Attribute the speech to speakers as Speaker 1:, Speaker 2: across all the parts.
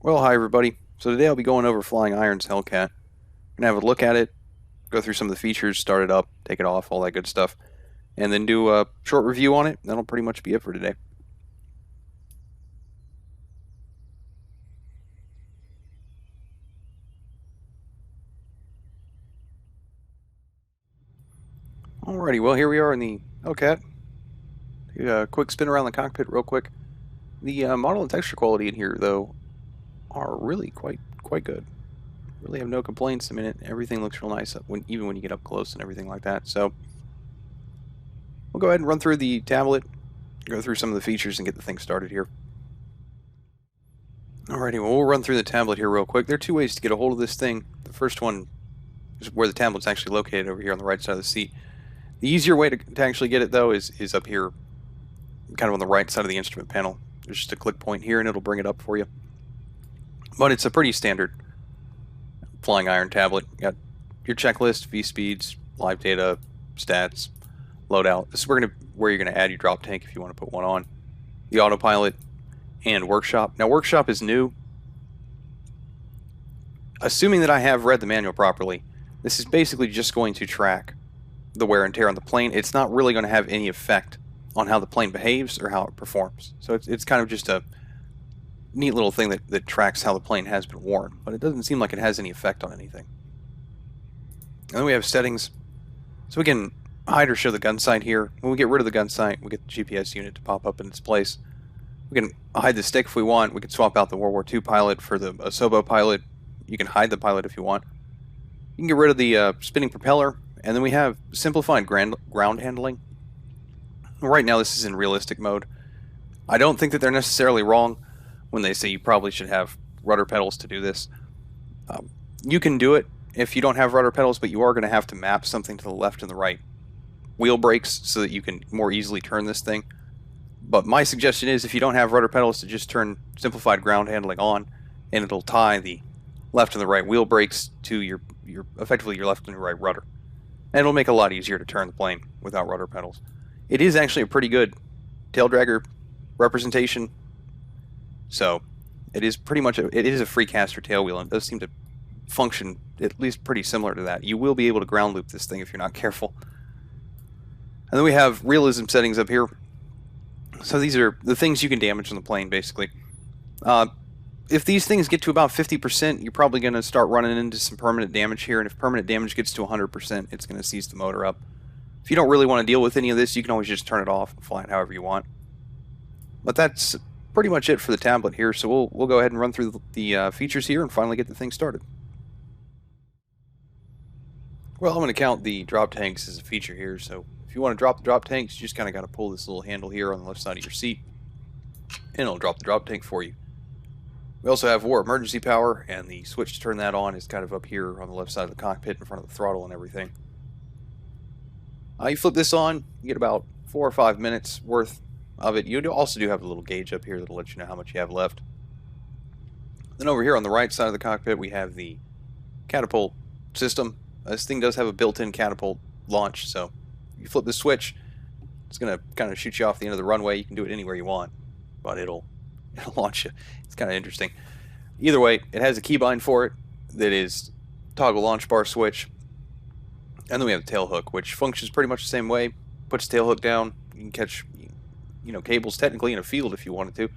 Speaker 1: Well, hi everybody. So today I'll be going over Flying Iron's Hellcat. Gonna have a look at it, go through some of the features, start it up, take it off, all that good stuff, and then do a short review on it. That'll pretty much be it for today. Alrighty, well here we are in the Hellcat. Take a quick spin around the cockpit real quick. The model and texture quality in here, though, are really quite good. Really have no complaints. I mean, everything looks real nice even when you get up close and everything like that. So we'll go ahead and run through the tablet, go through some of the features, and get the thing started here. Alrighty, well, we'll run through the tablet here real quick. There are two ways to get a hold of this thing. The first one is where the tablet's actually located over here on the right side of the seat. The easier way to actually get it, though, is up here, kind of on the right side of the instrument panel. There's just a click point here, and it'll bring it up for you. But it's a pretty standard Flying Iron tablet. You got your checklist, V-speeds, live data, stats, loadout. This is where you're going to add your drop tank if you want to put one on. The autopilot, and workshop. Now, workshop is new. Assuming that I have read the manual properly, this is basically just going to track the wear and tear on the plane. It's not really going to have any effect on how the plane behaves or how it performs. So it's kind of just a neat little thing that tracks how the plane has been worn, but it doesn't seem like it has any effect on anything. And then we have settings. So we can hide or show the gun sight here. When we get rid of the gun sight, we get the GPS unit to pop up in its place. We can hide the stick if we want. We can swap out the World War II pilot for the Asobo pilot. You can hide the pilot if you want. You can get rid of the spinning propeller. And then we have simplified ground handling. Right now this is in realistic mode. I don't think that they're necessarily wrong when they say you probably should have rudder pedals to do this. You can do it if you don't have rudder pedals, but you are going to have to map something to the left and the right wheel brakes so that you can more easily turn this thing. But my suggestion is, if you don't have rudder pedals, to just turn simplified ground handling on, and it'll tie the left and the right wheel brakes to your effectively your left and your right rudder. And it'll make it a lot easier to turn the plane without rudder pedals. It is actually a pretty good tail dragger representation. So it is pretty much it is a free caster tail wheel, and it does seem to function at least pretty similar to that. You will be able to ground loop this thing if you're not careful. And then we have realism settings up here. So these are the things you can damage on the plane, basically. If these things get to about 50%, you're probably going to start running into some permanent damage here, and if permanent damage gets to 100%, it's going to seize the motor up. If you don't really want to deal with any of this, you can always just turn it off and fly it however you want. But that's pretty much it for the tablet here, so we'll go ahead and run through the features here and finally get the thing started. Well, I'm going to count the drop tanks as a feature here, so if you want to drop the drop tanks, you just kind of got to pull this little handle here on the left side of your seat, and it'll drop the drop tank for you. We also have war emergency power, and the switch to turn that on is kind of up here on the left side of the cockpit in front of the throttle and everything. You flip this on, you get about 4 or 5 minutes worth of it. You also do have a little gauge up here that'll let you know how much you have left. Then over here on the right side of the cockpit, we have the catapult system. This thing does have a built-in catapult launch, so you flip the switch, it's going to kind of shoot you off the end of the runway. You can do it anywhere you want, but it'll launch you. It's kind of interesting. Either way, it has a keybind for it that is toggle launch bar switch. And then we have the tail hook, which functions pretty much the same way. Puts the tail hook down. You can catch, cables technically in a field if you wanted to.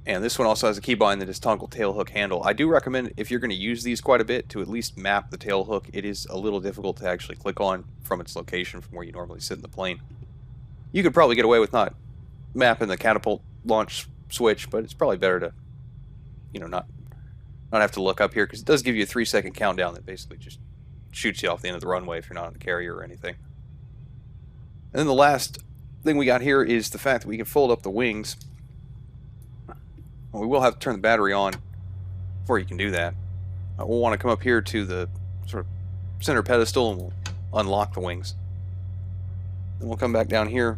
Speaker 1: And this one also has a keybind that is toggle tail hook handle. I do recommend, if you're going to use these quite a bit, to at least map the tail hook. It is a little difficult to actually click on from its location from where you normally sit in the plane. You could probably get away with not mapping the catapult launch switch, but it's probably better to, not have to look up here, because it does give you a 3-second countdown that basically just shoots you off the end of the runway if you're not on the carrier or anything. And then the last thing we got here is the fact that we can fold up the wings. Well, we will have to turn the battery on before you can do that. We'll want to come up here to the sort of center pedestal and we'll unlock the wings. Then we'll come back down here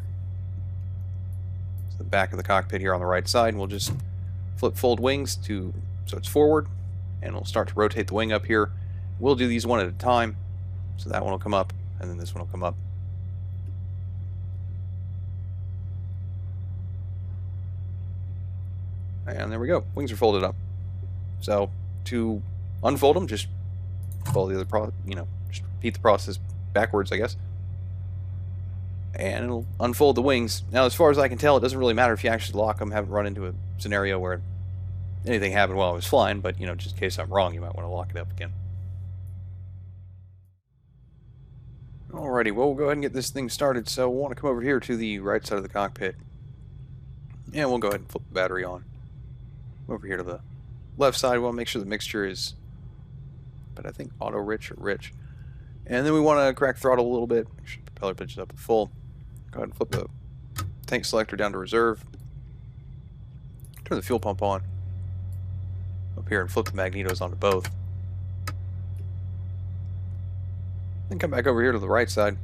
Speaker 1: to the back of the cockpit here on the right side, and we'll just fold wings so it's forward, and we'll start to rotate the wing up here. We'll do these one at a time, so that one will come up, and then this one will come up. And there we go. Wings are folded up. So to unfold them, just follow the other just repeat the process backwards, I guess. And it'll unfold the wings. Now, as far as I can tell, it doesn't really matter if you actually lock them. Haven't run into a scenario where anything happened while I was flying, but, just in case I'm wrong, you might want to lock it up again. Alrighty, well, we'll go ahead and get this thing started. So we'll want to come over here to the right side of the cockpit. And we'll go ahead and flip the battery on. Over here to the left side, we'll make sure the mixture is, but I think auto rich or rich. And then we want to crack throttle a little bit. Make sure the propeller pitches up to full. Go ahead and flip the tank selector down to reserve. Turn the fuel pump on. Up here and flip the magnetos onto both. Then come back over here to the right side.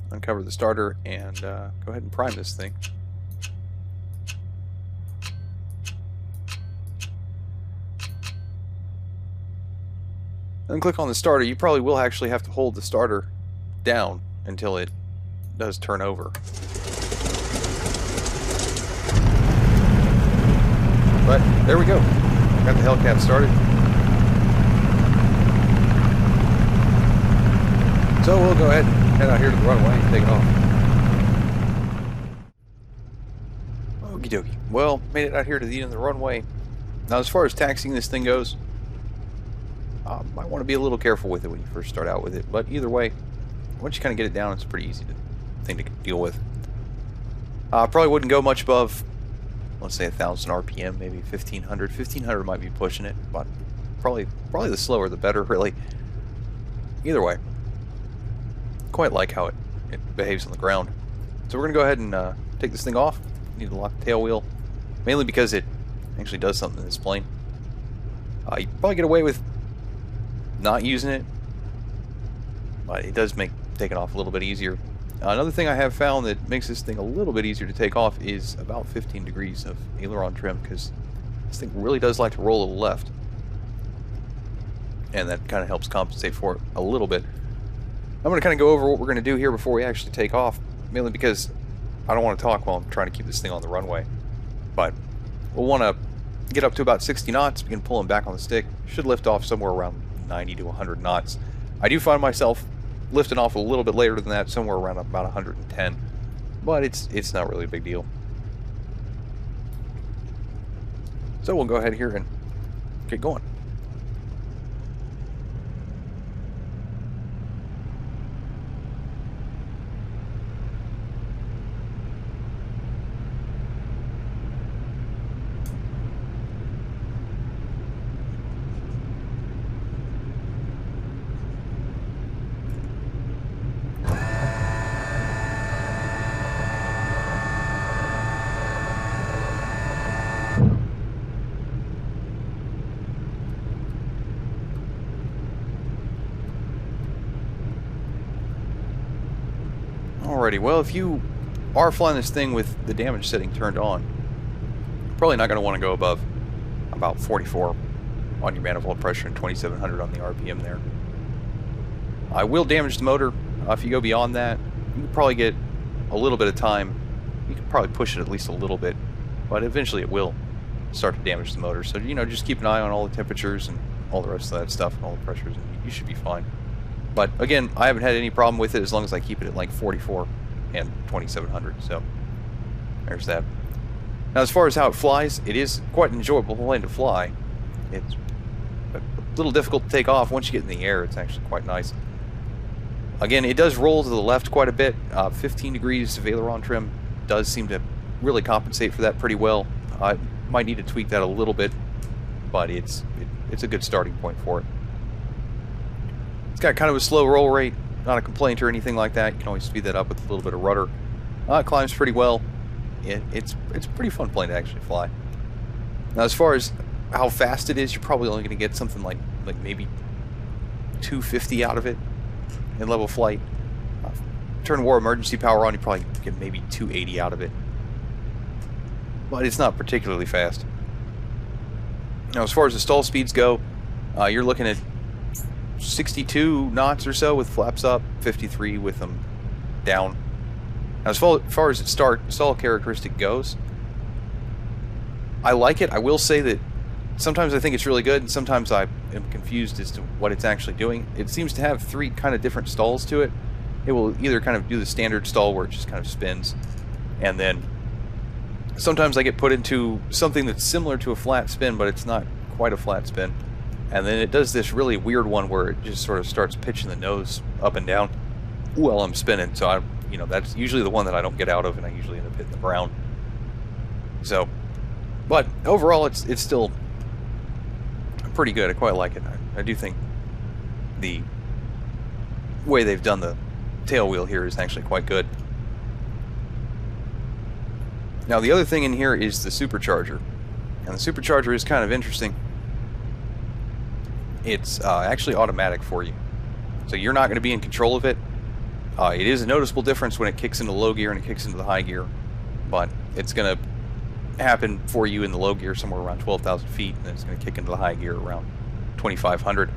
Speaker 1: Uncover the starter and go ahead and prime this thing. Then click on the starter. You probably will actually have to hold the starter down until it does turn over. But there we go. Got the Hellcat started. So we'll go ahead and head out here to the runway and take it off. Okie dokie. Well, made it out here to the end of the runway. Now, as far as taxiing this thing goes, might want to be a little careful with it when you first start out with it, but either way, once you kind of get it down, it's a pretty easy thing to deal with. Probably wouldn't go much above, let's say 1,000 RPM, maybe 1,500. 1,500 might be pushing it, but probably the slower the better, really. Either way, quite like how it behaves on the ground. So we're going to go ahead and take this thing off. Need to lock the tail wheel, mainly because it actually does something in this plane. You probably get away with not using it, but it does make taking off a little bit easier. Another thing I have found that makes this thing a little bit easier to take off is about 15 degrees of aileron trim, because this thing really does like to roll a little left, and that kind of helps compensate for it a little bit. I'm going to kind of go over what we're going to do here before we actually take off, mainly because I don't want to talk while I'm trying to keep this thing on the runway. But we'll want to get up to about 60 knots, begin pulling back on the stick. Should lift off somewhere around 90 to 100 knots. I do find myself lifting off a little bit later than that, somewhere around about 110, but it's not really a big deal. So we'll go ahead here and get going. Alrighty, well, if you are flying this thing with the damage setting turned on, you're probably not going to want to go above about 44 on your manifold pressure and 2700 on the RPM there. I will damage the motor. If you go beyond that, you can probably get a little bit of time. You can probably push it at least a little bit, but eventually it will start to damage the motor. So, just keep an eye on all the temperatures and all the rest of that stuff and all the pressures, and you should be fine. But again, I haven't had any problem with it as long as I keep it at like 44 and 2700. So there's that. Now, as far as how it flies, it is quite an enjoyable plane to fly. It's a little difficult to take off. Once you get in the air, it's actually quite nice. Again, it does roll to the left quite a bit. 15 degrees of aileron trim does seem to really compensate for that pretty well. I might need to tweak that a little bit, but it's a good starting point for it. It's got kind of a slow roll rate, not a complaint or anything like that. You can always speed that up with a little bit of rudder. It climbs pretty well. It's a pretty fun plane to actually fly. Now, as far as how fast it is, you're probably only going to get something like maybe 250 out of it in level flight. Turn war emergency power on, you probably get maybe 280 out of it. But it's not particularly fast. Now, as far as the stall speeds go, you're looking at 62 knots or so with flaps up, 53 with them down. Now, as far as its stall characteristic goes, I like it. I will say that sometimes I think it's really good, and sometimes I am confused as to what it's actually doing. It seems to have 3 kind of different stalls to it. It will either kind of do the standard stall where it just kind of spins, and then sometimes I get put into something that's similar to a flat spin, but it's not quite a flat spin. And then it does this really weird one where it just sort of starts pitching the nose up and down while I'm spinning. So that's usually the one that I don't get out of, and I usually end up hitting the ground. So, but overall, it's still pretty good. I quite like it. I do think the way they've done the tail wheel here is actually quite good. Now the other thing in here is the supercharger, and the supercharger is kind of interesting. It's actually automatic for you, so you're not going to be in control of it. It is a noticeable difference when it kicks into low gear and it kicks into the high gear, but it's going to happen for you in the low gear somewhere around 12,000 feet, and then it's going to kick into the high gear around 2,500.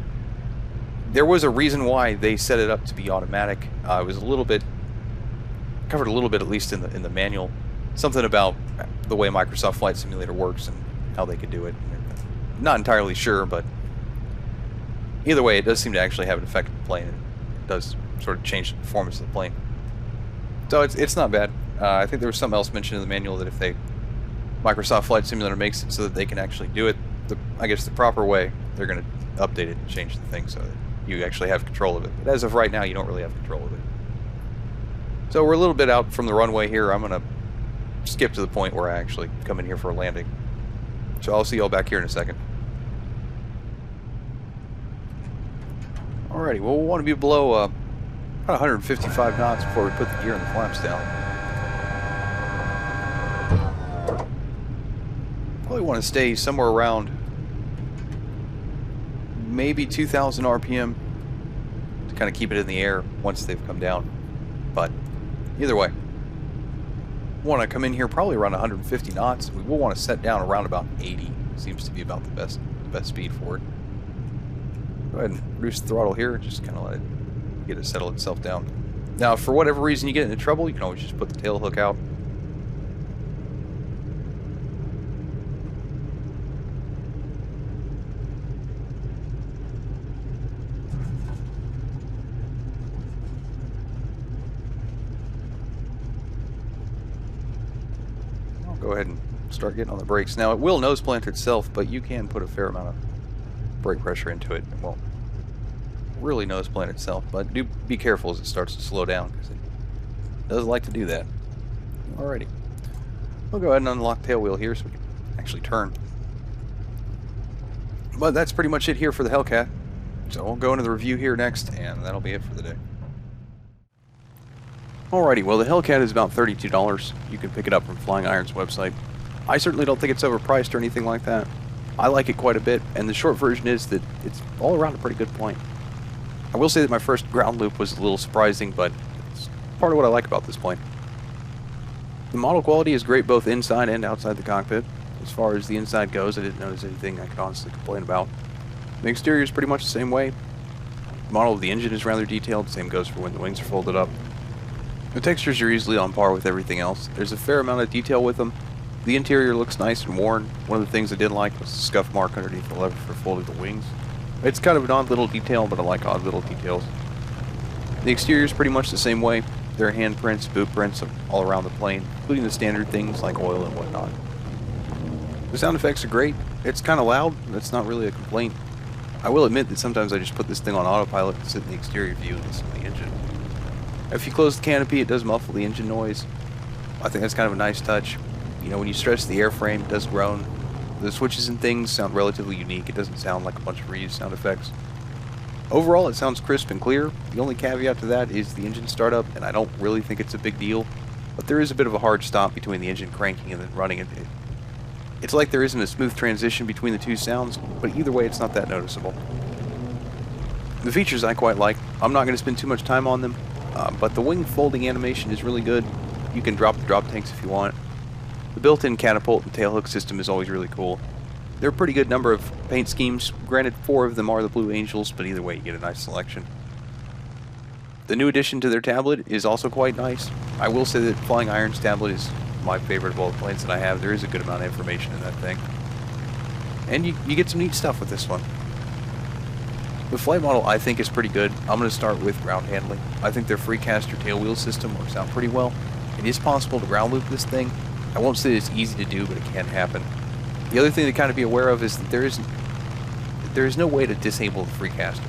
Speaker 1: There was a reason why they set it up to be automatic. It was covered a little bit, at least in the manual, something about the way Microsoft Flight Simulator works and how they could do it. Not entirely sure, but either way, it does seem to actually have an effect on the plane, and it does sort of change the performance of the plane. So it's not bad. I think there was something else mentioned in the manual that if Microsoft Flight Simulator makes it so that they can actually do it, I guess the proper way, they're going to update it and change the thing so that you actually have control of it. But as of right now, you don't really have control of it. So we're a little bit out from the runway here. I'm going to skip to the point where I actually come in here for a landing. So I'll see y'all back here in a second. Alrighty, well, we'll want to be below about 155 knots before we put the gear and the flaps down. Probably want to stay somewhere around maybe 2,000 RPM to kind of keep it in the air once they've come down. But either way, want to come in here probably around 150 knots. We will want to set down around about 80. Seems to be about the best speed for it. Go ahead and reduce the throttle here, just kind of let it get it settle itself down. Now, if for whatever reason you get into trouble, you can always just put the tail hook out. I'll go ahead and start getting on the brakes. Now, it will nose plant itself, but you can put a fair amount of brake pressure into it. It won't really nose plant itself, but do be careful as it starts to slow down, because it does like to do that. Alrighty, we'll go ahead and unlock tail wheel here so we can actually turn. But that's pretty much it here for the Hellcat. So we'll go into the review here next, and that'll be it for the day. Alrighty, well, the Hellcat is about $32. You can pick it up from Flying Iron's website. I certainly don't think it's overpriced or anything like that. I like it quite a bit, and the short version is that it's all around a pretty good plane. I will say that my first ground loop was a little surprising, but it's part of what I like about this plane. The model quality is great both inside and outside the cockpit. As far as the inside goes, I didn't notice anything I could honestly complain about. The exterior is pretty much the same way. The model of the engine is rather detailed, same goes for when the wings are folded up. The textures are easily on par with everything else. There's a fair amount of detail with them. The interior looks nice and worn. One of the things I did like was the scuff mark underneath the lever for folding the wings. It's kind of an odd little detail, but I like odd little details. The exterior is pretty much the same way. There are handprints, boot prints all around the plane, including the standard things like oil and whatnot. The sound effects are great. It's kind of loud, but that's not really a complaint. I will admit that sometimes I just put this thing on autopilot and sit in the exterior view and listen to the engine. If you close the canopy, it does muffle the engine noise. I think that's kind of a nice touch. You know, when you stretch the airframe, it does groan. The switches and things sound relatively unique. It doesn't sound like a bunch of reused sound effects. Overall, it sounds crisp and clear. The only caveat to that is the engine startup, and I don't really think it's a big deal. But there is a bit of a hard stop between the engine cranking and then running it. It's like there isn't a smooth transition between the two sounds, but either way, it's not that noticeable. The features I quite like. I'm not going to spend too much time on them, but the wing folding animation is really good. You can drop the drop tanks if you want. The built-in catapult and tailhook system is always really cool. There are a pretty good number of paint schemes. Granted, 4 of them are the Blue Angels, but either way, you get a nice selection. The new addition to their tablet is also quite nice. I will say that Flying Iron's tablet is my favorite of all the planes that I have. There is a good amount of information in that thing. And you get some neat stuff with this one. The flight model, I think, is pretty good. I'm going to start with ground handling. I think their free caster tail wheel system works out pretty well. It is possible to ground loop this thing. I won't say it's easy to do, but it can happen. The other thing to kind of be aware of is that there is no way to disable the free caster.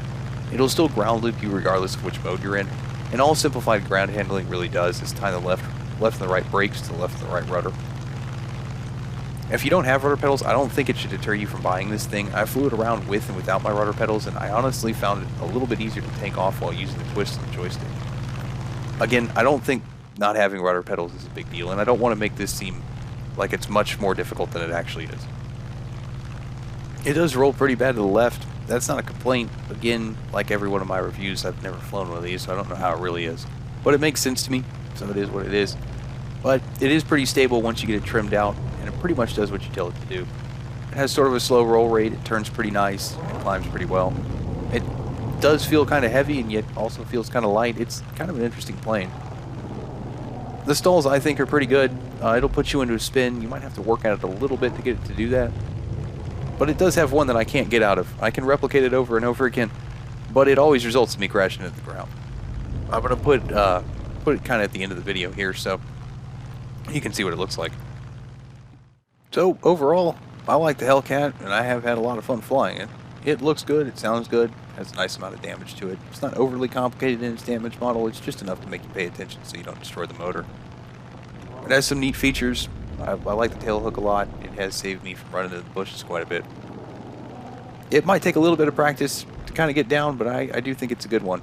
Speaker 1: It'll still ground loop you regardless of which mode you're in. And all simplified ground handling really does is tie the left and the right brakes to the left and the right rudder. If you don't have rudder pedals, I don't think it should deter you from buying this thing. I flew it around with and without my rudder pedals, and I honestly found it a little bit easier to take off while using the twist of the joystick. Again, I don't think not having rudder pedals is a big deal, and I don't want to make this seem like it's much more difficult than it actually is. It does roll pretty bad to the left. That's not a complaint. Again, like every one of my reviews, I've never flown one of these, so I don't know how it really is. But it makes sense to me, so it is what it is. But it is pretty stable once you get it trimmed out, and it pretty much does what you tell it to do. It has sort of a slow roll rate, it turns pretty nice, it climbs pretty well. It does feel kind of heavy, and yet also feels kind of light. It's kind of an interesting plane. The stalls, I think, are pretty good. It'll put you into a spin. You might have to work at it a little bit to get it to do that. But it does have one that I can't get out of. I can replicate it over and over again, but it always results in me crashing into the ground. I'm going to put it kind of at the end of the video here so you can see what it looks like. So overall, I like the Hellcat, and I have had a lot of fun flying it. It looks good, it sounds good, has a nice amount of damage to it. It's not overly complicated in its damage model, it's just enough to make you pay attention so you don't destroy the motor. It has some neat features. I like the tail hook a lot. It has saved me from running into the bushes quite a bit. It might take a little bit of practice to kind of get down, but I do think it's a good one.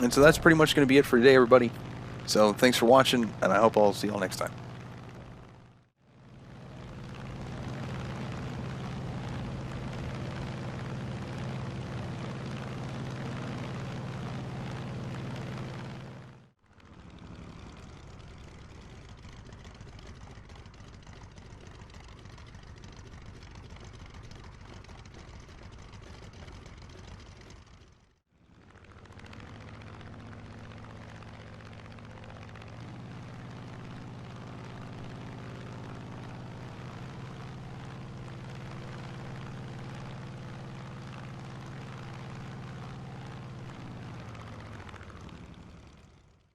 Speaker 1: And so that's pretty much going to be it for today, everybody. So thanks for watching, and I hope I'll see you all next time.